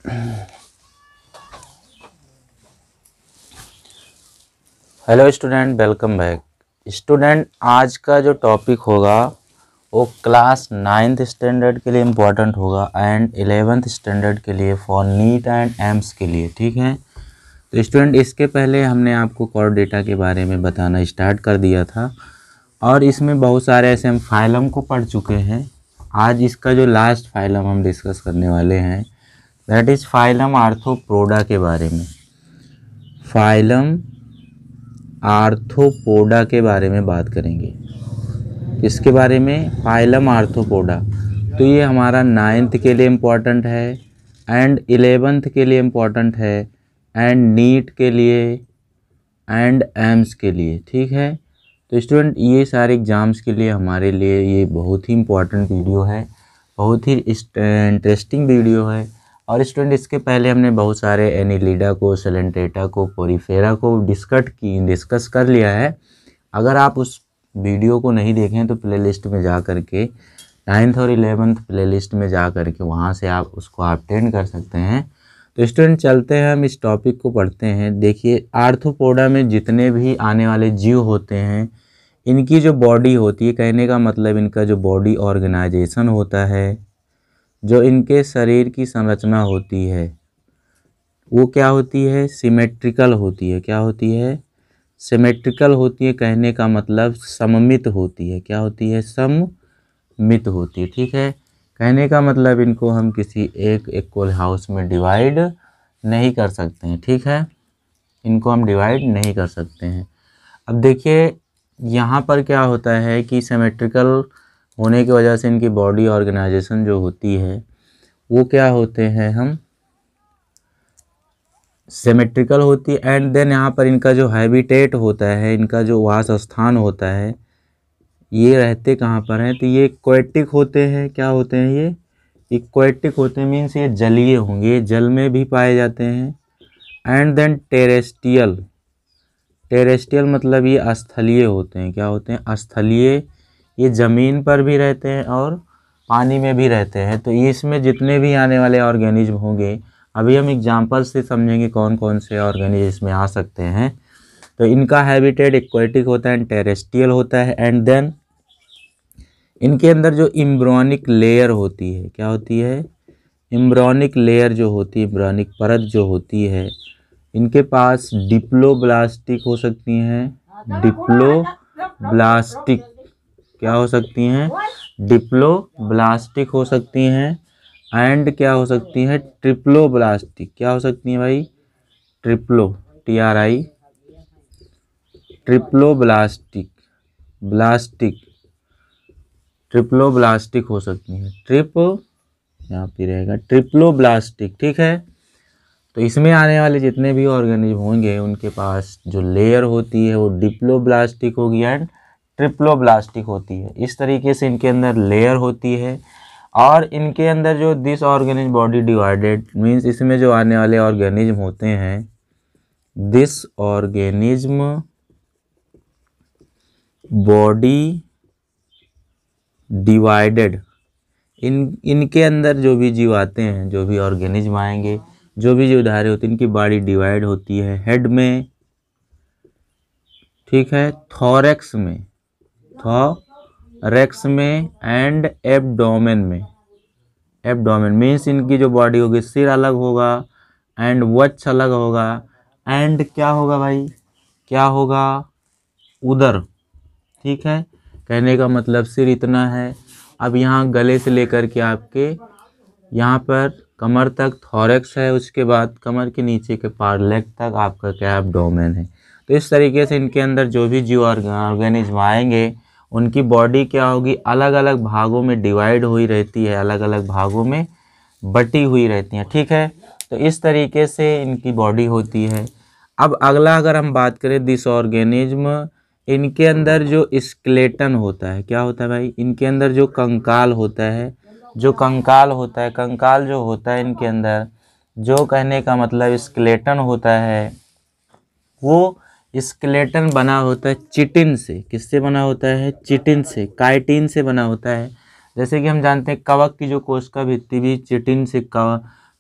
Hello student, welcome back. Student, आज का जो टॉपिक होगा वो क्लास 9th स्टैंडर्ड के लिए इम्पोर्टेंट होगा एंड 11th स्टैंडर्ड के लिए फॉर नीट एंड एम्स के लिए। ठीक है, तो स्टूडेंट इसके पहले हमने आपको कोर डेटा के बारे में बताना स्टार्ट कर दिया था और इसमें बहुत सारे ऐसे हम फाइलम को पढ़ चुके हैं। आज इसका जो लास्ट फाइलम हम डिस्कस करने वाले हैं दैट इज़ फाइलम आर्थ्रोपोडा के बारे में। फाइलम आर्थ्रोपोडा के बारे में बात करेंगे। इसके बारे में फाइलम आर्थ्रोपोडा, तो ये हमारा 9th के लिए इम्पोर्टेंट है एंड 11th के लिए इम्पोर्टेंट है एंड नीट के लिए एंड एम्स के लिए। ठीक है, तो स्टूडेंट ये सारे एग्ज़ाम्स के लिए हमारे लिए ये बहुत ही इम्पोर्टेंट वीडियो है, बहुत ही इंटरेस्टिंग वीडियो है। और स्टूडेंट इसके पहले हमने बहुत सारे एनिलिडा को, सेलेंटेटा को, पोरीफेरा को डिस्कस कर लिया है। अगर आप उस वीडियो को नहीं देखें तो प्लेलिस्ट में जा कर के 9th और 11th प्लेलिस्ट में जा कर के वहाँ से आप उसको अटेंड कर सकते हैं। तो स्टूडेंट चलते हैं, हम इस टॉपिक को पढ़ते हैं। देखिए, आर्थ्रोपोडा में जितने भी आने वाले जीव होते हैं इनकी जो बॉडी होती है, कहने का मतलब इनका जो बॉडी ऑर्गेनाइजेशन होता है, जो इनके शरीर की संरचना होती है वो क्या होती है, सिमेट्रिकल होती है। क्या होती है? सिमेट्रिकल होती है। कहने का मतलब सममित होती है। क्या होती है? सममित होती है। ठीक है, कहने का मतलब इनको हम किसी एक इक्वल हाउस में डिवाइड नहीं कर सकते हैं। ठीक है, इनको हम डिवाइड नहीं कर सकते हैं। अब देखिए यहाँ पर क्या होता है कि सिमेट्रिकल होने की वजह से इनकी बॉडी ऑर्गेनाइजेशन जो होती है वो क्या होते हैं, हम सिमेट्रिकल होती है। एंड देन यहाँ पर इनका जो हैबिटेट होता है, इनका जो वास स्थान होता है, ये रहते कहाँ पर हैं, तो ये एक्वेटिक होते हैं। क्या होते हैं? ये एक्वेटिक होते हैं, मीन्स ये जलीय होंगे, जल में भी पाए जाते हैं। एंड देन टेरेस्ट्रियल, टेरेस्ट्रियल मतलब ये स्थलीय होते हैं। क्या होते हैं? स्थलीय। ये ज़मीन पर भी रहते हैं और पानी में भी रहते हैं। तो इसमें जितने भी आने वाले ऑर्गेनिज्म होंगे, अभी हम एग्जांपल से समझेंगे कौन कौन से ऑर्गेनिज्म इसमें आ सकते हैं। तो इनका हैबिटेट एक्वेटिक होता है, टेरेस्ट्रियल होता है। एंड देन इनके अंदर जो इम्ब्रोनिक लेयर होती है, क्या होती है? इम्ब्रोनिक लेयर जो होती है, इम्ब्रोनिक परत जो होती है, इनके पास डिप्लोब्लास्टिक हो सकती हैं। डिप्लोब्लास्टिक क्या हो सकती हैं? डिप्लोब्लास्टिक हो सकती हैं। एंड क्या हो सकती हैं? ट्रिप्लोब्लास्टिक। क्या हो सकती हैं भाई? ट्रिप्लो, TRI, ट्रिप्लोब्लास्टिक, ब्लास्टिक, ट्रिप्लोब्लास्टिक हो सकती हैं। यहाँ पे रहेगा ट्रिप्लोब्लास्टिक। ठीक है, तो इसमें आने वाले जितने भी ऑर्गेनिज्म होंगे उनके पास जो लेयर होती है वो डिप्लोब्लास्टिक होगी एंड ट्रिप्लोब्लास्टिक होती है। इस तरीके से इनके अंदर लेयर होती है। और इनके अंदर जो this organism body divided means इसमें जो आने वाले ऑर्गेनिज्म होते हैं, दिस ऑर्गेनिज्म बॉडी डिवाइडेड, इनके अंदर जो भी जीव आते हैं, जो भी ऑर्गेनिज्म आएंगे, जो भी जीवधारी होती है, इनकी बॉडी डिवाइड होती है हेड में, ठीक है, थोरैक्स में, थोरैक्स में एंड एब्डोमेन में। एब्डोमेन मीन्स इनकी जो बॉडी होगी, सिर अलग होगा एंड वक्ष अलग होगा एंड क्या होगा भाई? क्या होगा? उदर। ठीक है, कहने का मतलब सिर इतना है। अब यहाँ गले से लेकर के आपके यहाँ पर कमर तक थोरैक्स है, उसके बाद कमर के नीचे के पार लेग तक आपका क्या एब्डोमेन है। तो इस तरीके से इनके अंदर जो भी जीव ऑर्गेनिज्म आएंगे उनकी बॉडी क्या होगी? अलग अलग भागों में डिवाइड हुई रहती है, अलग अलग भागों में बटी हुई रहती हैं। ठीक है, तो इस तरीके से इनकी बॉडी होती है। अब अगला अगर हम बात करें दिस ऑर्गेनिज्म, इनके अंदर जो स्केलेटन होता है, क्या होता है भाई? इनके अंदर जो कंकाल होता है, जो कंकाल होता है, कंकाल जो होता है इनके अंदर, जो कहने का मतलब स्केलेटन होता है, वो स्केलेटन बना होता है चिटिन से। किससे बना होता है? चिटिन से, काइटिन से बना होता है। जैसे कि हम जानते हैं कवक की जो कोशिका भित्ति भी चिटिन से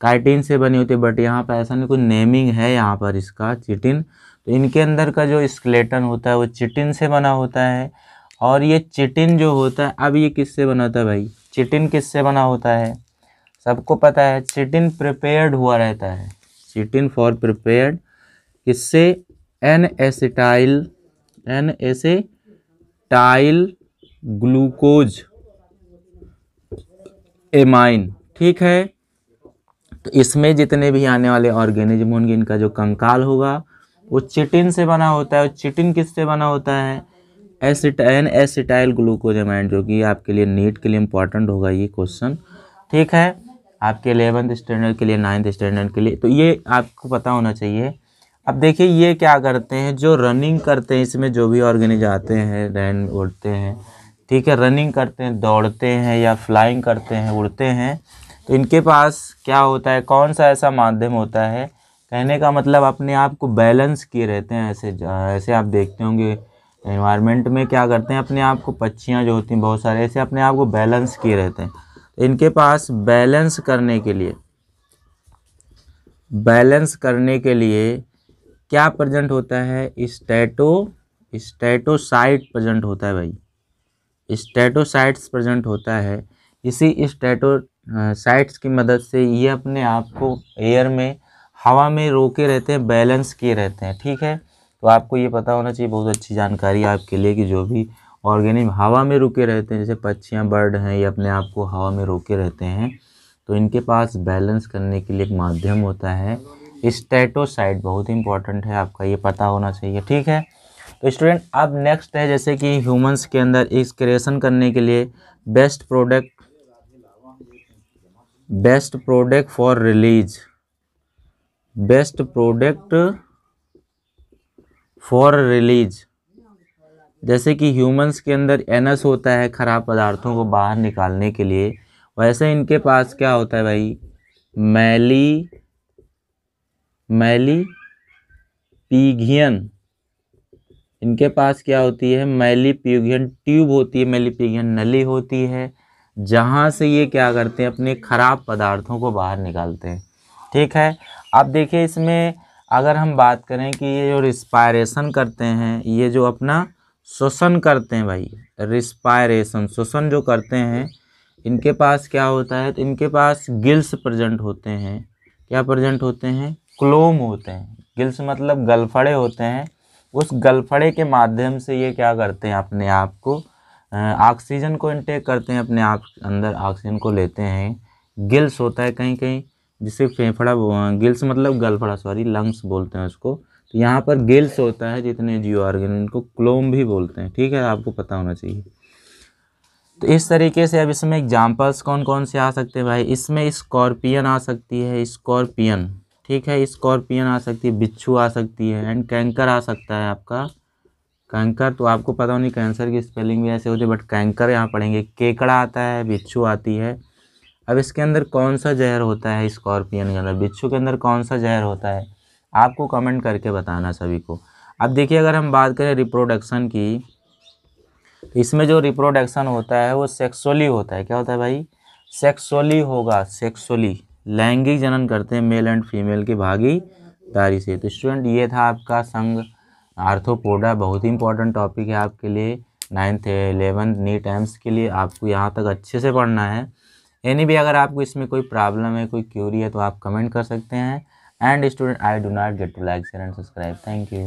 काइटिन से बनी होती है, बट यहाँ पर ऐसा नहीं, कोई नेमिंग है यहाँ पर इसका चिटिन। तो इनके अंदर का जो स्केलेटन होता है वो चिटिन से बना होता है। और ये चिटिन जो होता है, अब ये किससे बना होता है भाई, चिटिन किससे बना होता है, सबको पता है, चिटिन प्रिपेयर्ड हुआ रहता है, चिटिन फॉर प्रिपेयर्ड किससे, एन एसिटाइल ग्लूकोज एमाइन, ठीक है। तो इसमें जितने भी आने वाले ऑर्गेनिज्म होंगे इनका जो कंकाल होगा वो चिटिन से बना होता है। और चिटिन किससे बना होता है, एन एसिटाइल ग्लूकोज एमाइन, जो कि आपके लिए नीट के लिए इम्पॉर्टेंट होगा ये क्वेश्चन, ठीक है, आपके 11th स्टैंडर्ड के लिए, 9th स्टैंडर्ड के लिए, तो ये आपको पता होना चाहिए। अब देखिए ये क्या करते हैं, जो रनिंग करते हैं, इसमें जो भी ऑर्गेनिज्म आते हैं, रन उड़ते हैं, ठीक है, रनिंग करते हैं, दौड़ते हैं या फ्लाइंग करते हैं, उड़ते हैं, तो इनके पास क्या होता है, कौन सा ऐसा माध्यम होता है, कहने का मतलब अपने आप को बैलेंस किए रहते हैं। ऐसे आप देखते होंगे एनवायरनमेंट में क्या करते हैं, अपने आप को, पक्षियाँ जो होती हैं बहुत सारे, ऐसे अपने आप को बैलेंस किए रहते हैं। तो इनके पास बैलेंस करने के लिए क्या प्रेजेंट होता है, स्टेटोसाइट प्रेजेंट होता है भाई, स्टेटोसाइट्स प्रेजेंट होता है। इसी स्टेटोसाइट्स की मदद से ये अपने आप को एयर में, हवा में रोके रहते हैं, बैलेंस किए रहते हैं, ठीक है। तो आपको ये पता होना चाहिए, बहुत अच्छी जानकारी आपके लिए, कि जो भी ऑर्गेनिज्म हवा में रुके रहते हैं, जैसे पक्षियाँ, बर्ड हैं, ये अपने आप को हवा में रोके रहते हैं, तो इनके पास बैलेंस करने के लिए एक माध्यम होता है स्टेटोसाइट, बहुत इंपॉर्टेंट है, आपका ये पता होना चाहिए, ठीक है। तो स्टूडेंट अब नेक्स्ट है, जैसे कि ह्यूमंस के अंदर एक्सक्रेशन करने के लिए बेस्ट प्रोडक्ट फॉर रिलीज, जैसे कि ह्यूमंस के अंदर एनस होता है खराब पदार्थों को बाहर निकालने के लिए, वैसे इनके पास क्या होता है भाई, मैलीपिगियन, इनके पास क्या होती है, मैलीपिगियन ट्यूब होती है, मैलीपिगियन नली होती है, जहाँ से ये क्या करते हैं, अपने खराब पदार्थों को बाहर निकालते हैं, ठीक है। अब देखिए इसमें अगर हम बात करें कि ये जो रिस्पायरेशन करते हैं, ये जो अपना श्वसन करते हैं भाई, रिस्पायरेशन श्वसन जो करते हैं, इनके पास क्या होता है, तो इनके पास गिल्स प्रेजेंट होते हैं, क्या प्रेजेंट होते हैं, क्लोम होते हैं, गिल्स मतलब गलफड़े होते हैं, उस गलफड़े के माध्यम से ये क्या करते हैं, अपने आप को ऑक्सीजन को इनटेक करते हैं, अपने आप अंदर ऑक्सीजन को लेते हैं। गिल्स होता है कहीं कहीं, जिसे फेफड़ा, गिल्स मतलब गलफड़ा, सॉरी लंग्स बोलते हैं उसको, तो यहाँ पर गिल्स होता है, जितने जीव ऑर्गन इनको क्लोम भी बोलते हैं, ठीक है, आपको पता होना चाहिए। तो इस तरीके से अब इसमें एग्जाम्पल्स कौन कौन से आ सकते हैं भाई, इसमें स्कॉर्पियन आ सकती है, स्कॉर्पियन, ठीक है, स्कॉर्पियन आ सकती है, बिच्छू आ सकती है, एंड कैंकर आ सकता है आपका, कैंकर तो आपको पता होनी, कैंसर की स्पेलिंग भी ऐसे होती है, बट कैंकर यहाँ पढ़ेंगे, केकड़ा आता है, बिच्छू आती है। अब इसके अंदर कौन सा जहर होता है, स्कॉर्पियन के अंदर, बिच्छू के अंदर कौन सा जहर होता है, आपको कमेंट करके बताना सभी को। अब देखिए अगर हम बात करें रिप्रोडक्शन की, तो इसमें जो रिप्रोडक्शन होता है वो सेक्सुअली होता है, क्या होता है भाई, सेक्सुअली होगा, सेक्सुअली लैंगिक जनन करते हैं, मेल एंड फीमेल की भागीदारी से। तो स्टूडेंट ये था आपका संघ आर्थ्रोपोडा, बहुत ही इंपॉर्टेंट टॉपिक है आपके लिए, 9th 11th नीट एम्स के लिए, आपको यहाँ तक अच्छे से पढ़ना है। एनी भी अगर आपको इसमें कोई प्रॉब्लम है, कोई क्यूरी है, तो आप कमेंट कर सकते हैं। And student I do not get to like share and subscribe, thank you.